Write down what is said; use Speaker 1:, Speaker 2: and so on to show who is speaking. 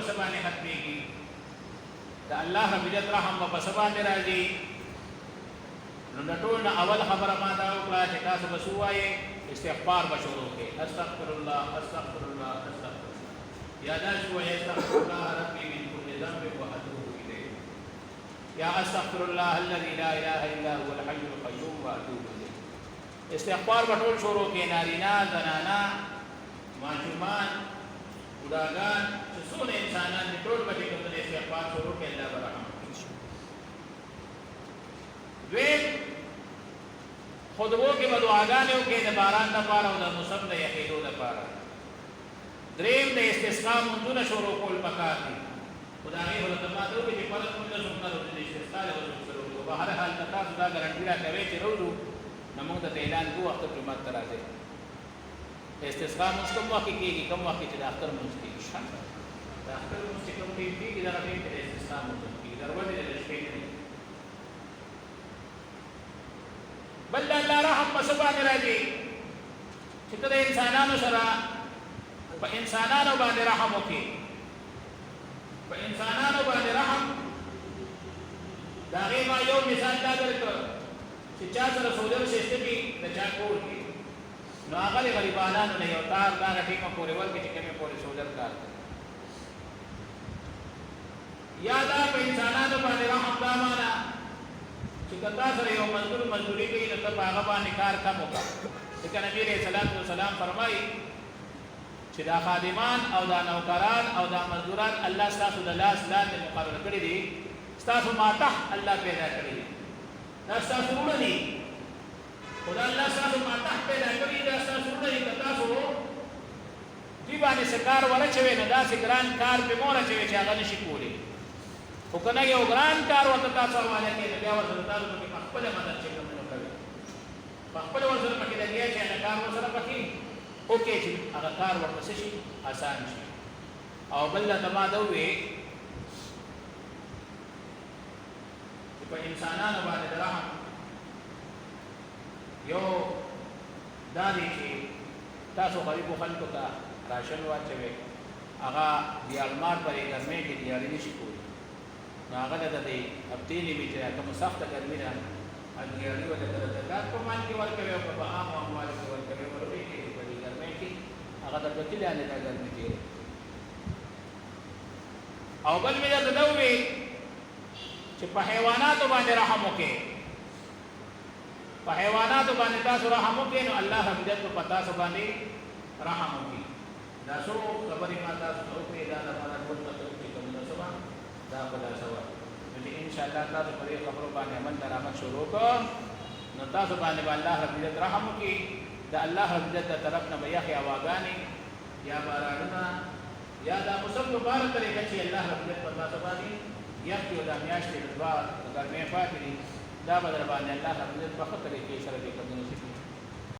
Speaker 1: पसबाने खत्मेगी दा अल्लाह रब इज्जत रहम व पसबाने राजी नुटोल न अवल खबर मादा उकला ठेका से बसुआए इस्तिग़फ़ार बशुरू के अस्तग़फ़िरुल्लाह अस्तग़फ़िरुल्लाह अस्तग़फ़िरुल्लाह या दाशु अस्तग़फ़िरुल्लाह रब्बी मिन कुल्लि ज़ंबिन व अतूबु इलैह या अस्तग़फ़िरुल्लाह अल्लज़ी ला इलाहा इल्ला हुवल हय्युल क़य्यूम व अतूबु इलैह। इस्तिग़फ़ार बटोल शुरू के नारीना ज़नाना माशूमान बुढ़ागान सुसून इंसानान निटोल बटे कतने इस्तिग़फ़ार शुरू के अल्लाह बरहम द्वेम खुदबो के बदुआगाने के बारान न पारा उदा मुसब न यकीनो न पारा द्रेम ने इस्तिस्क़ा मुंजुन शुरू कोल पकार दी खुदाई हो तमा दो के परत मुंज सुनना रोज इस्तिस्क़ा ले शुरू हो बाहर हाल तता सुदा गारंटी ला कवे चे रोजू नमो द ऐलान को वक्त प्रीमत तरा दे इस्तिस्क़ा मुस्तम वक्त की कम वक्त के अख्तर मुस्की शान अख्तर मुस्की कम की इधर अभी इस्तिस्क़ा मुस्की इधर वने रिस्पेक्ट बल अल्लाह रहम पसबाने राजी चितरे इंसानानो सरा प इंसानानो बाने रहम ओके प इंसानानो बाने रहम दागे मा यो मिसाल दा करके चिचा सर सोदर से स्थिति न चाकोर की नो आगले गरीबाना ने अवतार दा ठीक में पूरे वर्ग के में पूरे सोदर कार यादा प इंसानानो बाने रहम दा माना चिकता सर यो मजदूरी की न तब आगबा निकार कम होगा लेकिन नबी अलैहि सलाम फरमाई चिदा खादिमान और दा नौकरान और दा मजदूरान अल्लाह सल्लल्लाहु ने मुकर्रर कर दी स्तासु माता अल्लाह पैदा कर दी ना स्तासु उड़नी खुदा अल्लाह स्तासु माता पैदा कर दी ना स्तासु उड़नी कता सो जीवाने सरकार वाला चवे न दा सिकरान कार पे मोरा चवे चागा निशिकोले उकना ये उग्रान कार वतता सरवाले के लगा वसरता तो के पखपले मदद से कम न करे पखपले वसर पके लगे छे न कार वसर पके ओके छी अगर कार वतसे छी आसान छी और बल्ला तमा दवे तो इंसानान बाने रहम यो दादी छी तासो गरीब खल्क का राशन वाचवे आगा दियालमार पर एक में के दियाली निशिको नागदा दे अब तेली भी तेरा कम सख्त गर्मी ना अनगियारी वाले तरह को मान के वर्क करे और आम आम वाले के वर्क करे और भी के बड़ी गर्मी की अगर तब किले आने का गर्मी के अवल में जब दौवे कि पहवानात बाने रहम के पहवानात बाने तास रहम के नो अल्लाह हमिदत को पता सबाने रहम की दासो खबरी माता सो पे दाना माना को तो के कम न सबा दा बदा सवा jadi insyaallah ta bari khabro bane aman daramat syuruh ko nata subhane Allah rabbil rahmu ki da Allah rabbil taraf na bayah ya wagani ya barana ya da musab mubarak kare kachi Allah rabbil pata subhani ya ki da miyash ke ba agar me fatiri da badar bane Allah rabbil fakhr kare ke shara ke kadin